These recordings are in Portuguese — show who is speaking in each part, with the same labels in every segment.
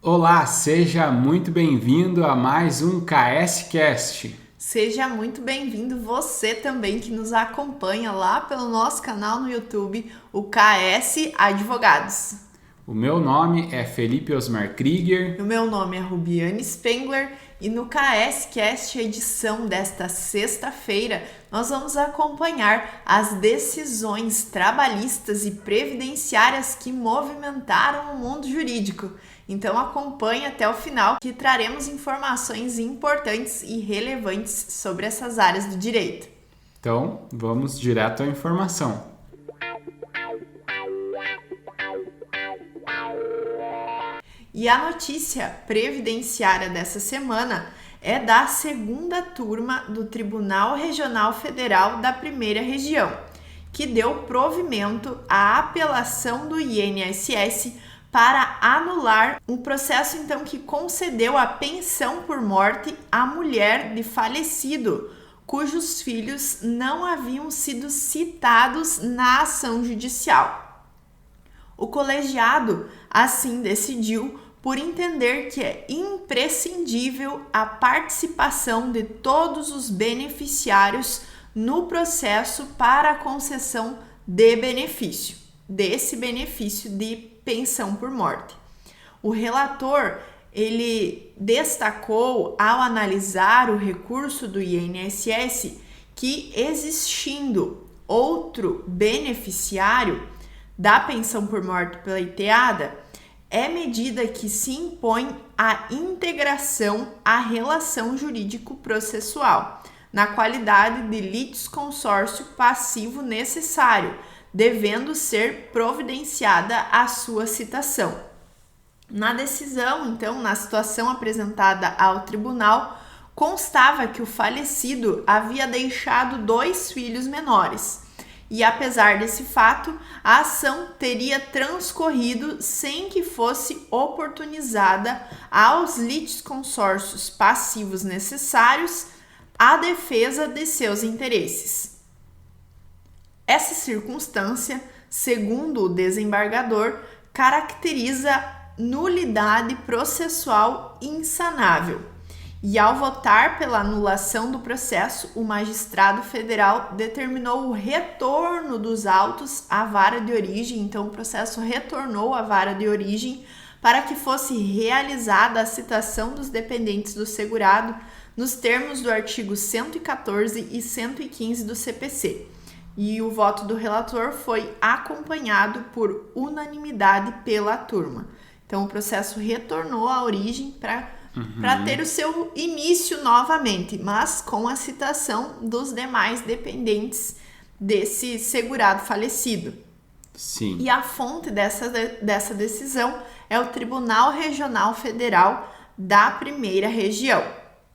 Speaker 1: Olá, seja muito bem-vindo a mais um KSCast.
Speaker 2: Seja muito bem-vindo você também que nos acompanha lá pelo nosso canal no YouTube, o KS Advogados.
Speaker 1: O meu nome é Felipe Osmar Krieger.
Speaker 2: O meu nome é Rubiane Spengler e no KSCast, edição desta sexta-feira, nós vamos acompanhar as decisões trabalhistas e previdenciárias que movimentaram o mundo jurídico. Então acompanhe até o final que traremos informações importantes e relevantes sobre essas áreas do direito.
Speaker 1: Então, vamos direto à informação.
Speaker 2: E a notícia previdenciária dessa semana é da segunda turma do Tribunal Regional Federal da Primeira Região, que deu provimento à apelação do INSS para anular um processo então que concedeu a pensão por morte à mulher de falecido, cujos filhos não haviam sido citados na ação judicial. O colegiado assim decidiu por entender que é imprescindível a participação de todos os beneficiários no processo para a concessão de benefício, desse benefício de pensão por morte. O relator, ele destacou ao analisar o recurso do INSS que existindo outro beneficiário da pensão por morte pleiteada, é medida que se impõe a integração à relação jurídico-processual, na qualidade de litisconsórcio passivo necessário, devendo ser providenciada a sua citação. Na decisão, então, na situação apresentada ao tribunal, constava que o falecido havia deixado 2 filhos menores. E apesar desse fato, a ação teria transcorrido sem que fosse oportunizada aos litisconsórcios passivos necessários à defesa de seus interesses. Essa circunstância, segundo o desembargador, caracteriza nulidade processual insanável. E ao votar pela anulação do processo, o magistrado federal determinou o retorno dos autos à vara de origem. Então, o processo retornou à vara de origem para que fosse realizada a citação dos dependentes do segurado nos termos do artigo 114 e 115 do CPC. E o voto do relator foi acompanhado por unanimidade pela turma. Então, o processo retornou à origem para ter o seu início novamente, mas com a citação dos demais dependentes desse segurado falecido.
Speaker 1: Sim.
Speaker 2: E a fonte dessa decisão é o Tribunal Regional Federal da Primeira Região.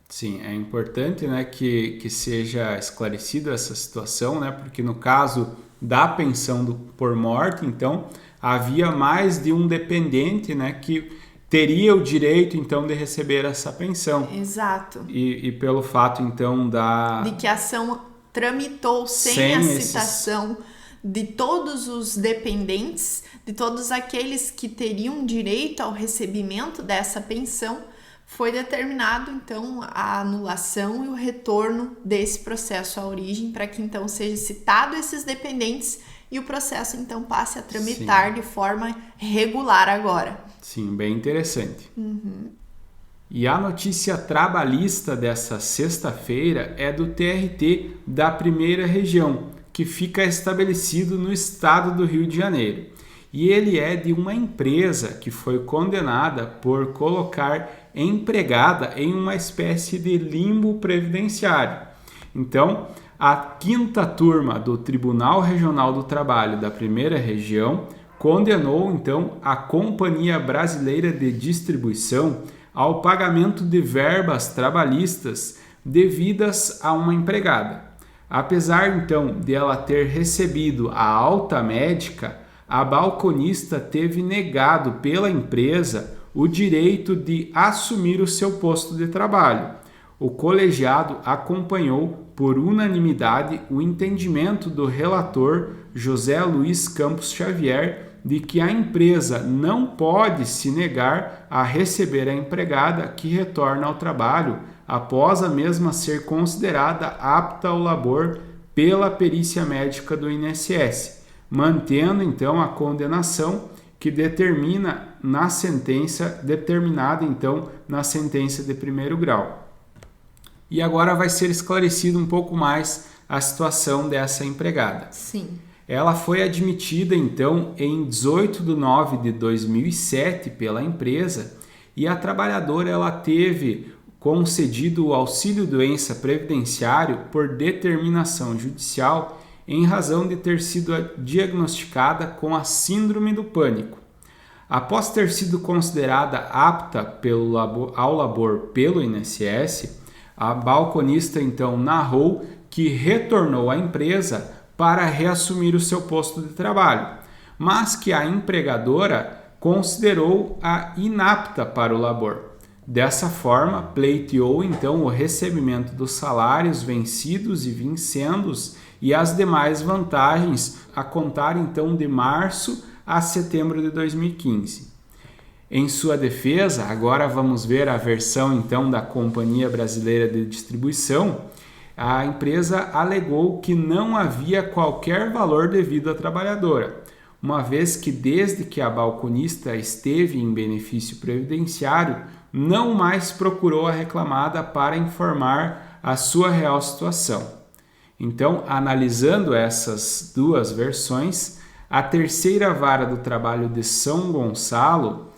Speaker 1: Sim, é importante, né, que seja esclarecida essa situação, né, porque no caso da pensão por morte, então, havia mais de um dependente, né, que teria o direito, então, de receber essa pensão.
Speaker 2: Exato.
Speaker 1: E pelo fato, então,
Speaker 2: de que a ação tramitou sem a citação de todos os dependentes, de todos aqueles que teriam direito ao recebimento dessa pensão, foi determinado, então, a anulação e o retorno desse processo à origem para que, então, seja citado esses dependentes e o processo, então, passe a tramitar de forma regular agora.
Speaker 1: Sim, bem interessante. E a notícia trabalhista dessa sexta-feira é do TRT da Primeira Região, que fica estabelecido no estado do Rio de Janeiro. E ele é de uma empresa que foi condenada por colocar empregada em uma espécie de limbo previdenciário. Então, a quinta turma do Tribunal Regional do Trabalho da Primeira Região condenou, então, a Companhia Brasileira de Distribuição ao pagamento de verbas trabalhistas devidas a uma empregada. Apesar, então, de ela ter recebido a alta médica, a balconista teve negado pela empresa o direito de assumir o seu posto de trabalho. O colegiado acompanhou por unanimidade o entendimento do relator José Luiz Campos Xavier de que a empresa não pode se negar a receber a empregada que retorna ao trabalho após a mesma ser considerada apta ao labor pela perícia médica do INSS, mantendo então a condenação que determinada na sentença de primeiro grau. E agora vai ser esclarecido um pouco mais a situação dessa empregada.
Speaker 2: Sim.
Speaker 1: Ela foi admitida então em 18 de nove de 2007 pela empresa e a trabalhadora ela teve concedido o auxílio-doença previdenciário por determinação judicial em razão de ter sido diagnosticada com a síndrome do pânico. Após ter sido considerada apta ao labor pelo INSS, a balconista então narrou que retornou à empresa para reassumir o seu posto de trabalho, mas que a empregadora considerou-a inapta para o labor. Dessa forma, pleiteou então o recebimento dos salários vencidos e vincendos e as demais vantagens a contar então de março a setembro de 2015. Em sua defesa, agora vamos ver a versão então da Companhia Brasileira de Distribuição. A empresa alegou que não havia qualquer valor devido à trabalhadora, uma vez que desde que a balconista esteve em benefício previdenciário, não mais procurou a reclamada para informar a sua real situação. Então, analisando essas duas versões, a terceira vara do trabalho de São Gonçalo,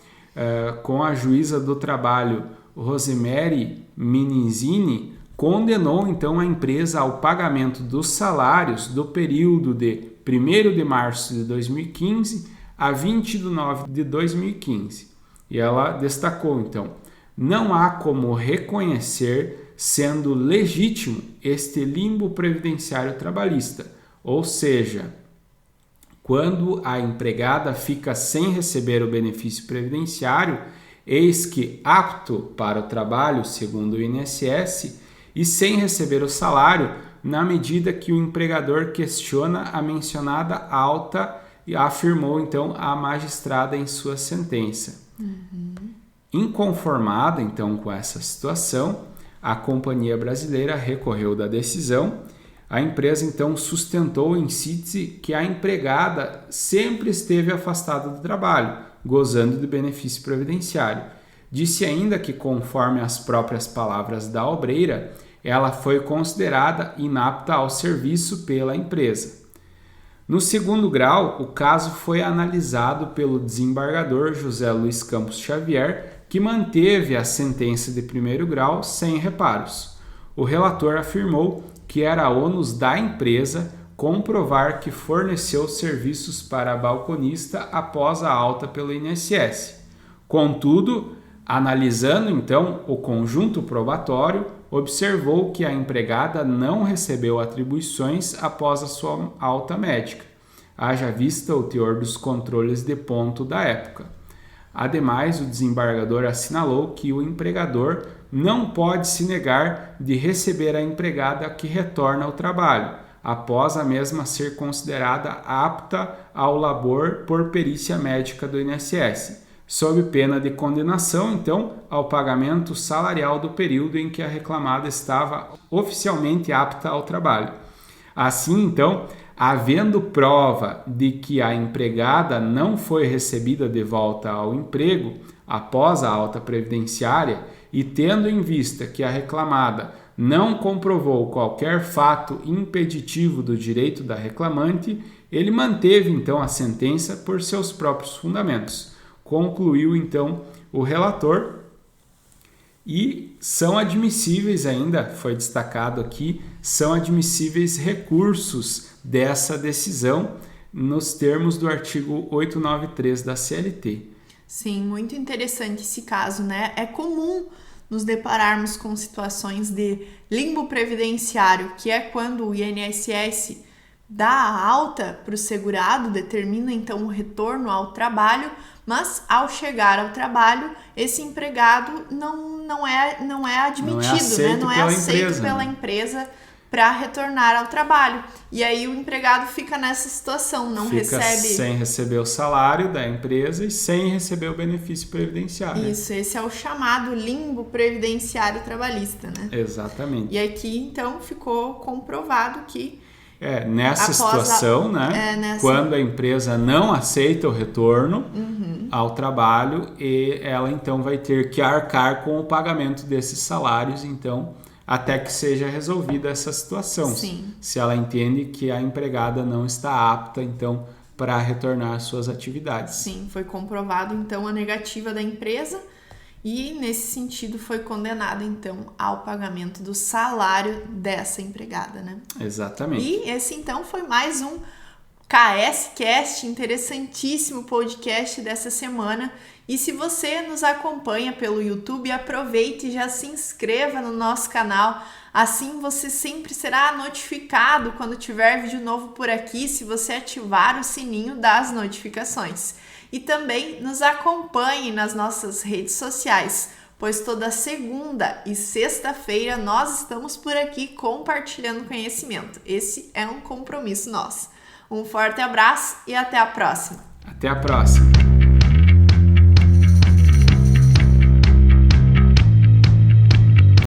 Speaker 1: com a juíza do trabalho Rosemary Minizini, condenou então a empresa ao pagamento dos salários do período de 1º de março de 2015 a 20 de nove de 2015. E ela destacou então, não há como reconhecer sendo legítimo este limbo previdenciário trabalhista, ou seja, quando a empregada fica sem receber o benefício previdenciário, eis que apto para o trabalho segundo o INSS e sem receber o salário, na medida que o empregador questiona a mencionada alta e afirmou então a magistrada em sua sentença. Inconformada então com essa situação, a Companhia Brasileira recorreu da decisão. A empresa então sustentou em síntese que a empregada sempre esteve afastada do trabalho, gozando de benefício previdenciário. Disse ainda que, conforme as próprias palavras da obreira, ela foi considerada inapta ao serviço pela empresa. No segundo grau, o caso foi analisado pelo desembargador José Luiz Campos Xavier, que manteve a sentença de primeiro grau sem reparos. O relator afirmou que era ônus da empresa comprovar que forneceu serviços para a balconista após a alta pelo INSS. Contudo, analisando então o conjunto probatório, observou que a empregada não recebeu atribuições após a sua alta médica, haja vista o teor dos controles de ponto da época. Ademais, o desembargador assinalou que o empregador não pode se negar de receber a empregada que retorna ao trabalho, após a mesma ser considerada apta ao labor por perícia médica do INSS, sob pena de condenação, então, ao pagamento salarial do período em que a reclamada estava oficialmente apta ao trabalho. Assim, então, havendo prova de que a empregada não foi recebida de volta ao emprego após a alta previdenciária e tendo em vista que a reclamada não comprovou qualquer fato impeditivo do direito da reclamante, ele manteve então a sentença por seus próprios fundamentos. Concluiu então o relator e são admissíveis ainda, foi destacado aqui, são admissíveis recursos dessa decisão nos termos do artigo 893 da CLT.
Speaker 2: Sim, muito interessante esse caso, né? É comum nos depararmos com situações de limbo previdenciário, que é quando o INSS dá a alta para o segurado, determina então o retorno ao trabalho, mas ao chegar ao trabalho, esse empregado não é admitido, não é aceito pela empresa para retornar ao trabalho. E aí o empregado fica nessa situação, não recebe...
Speaker 1: sem receber o salário da empresa e sem receber o benefício previdenciário.
Speaker 2: Isso, esse é o chamado limbo previdenciário trabalhista, né?
Speaker 1: Exatamente.
Speaker 2: E aqui, então, ficou comprovado que
Speaker 1: nessa situação, quando a empresa não aceita o retorno ao trabalho, e ela então vai ter que arcar com o pagamento desses salários, então, até que seja resolvida essa situação.
Speaker 2: Sim.
Speaker 1: Se ela entende que a empregada não está apta, então, para retornar às suas atividades.
Speaker 2: Sim, foi comprovado, então, a negativa da empresa e, nesse sentido, foi condenado, então, ao pagamento do salário dessa empregada, né?
Speaker 1: Exatamente.
Speaker 2: E esse, então, foi mais um KS-Cast, interessantíssimo podcast dessa semana. E se você nos acompanha pelo YouTube, aproveite e já se inscreva no nosso canal. Assim você sempre será notificado quando tiver vídeo novo por aqui, se você ativar o sininho das notificações. E também nos acompanhe nas nossas redes sociais, pois toda segunda e sexta-feira nós estamos por aqui compartilhando conhecimento. Esse é um compromisso nosso. Um forte abraço e até a próxima.
Speaker 1: Até a próxima.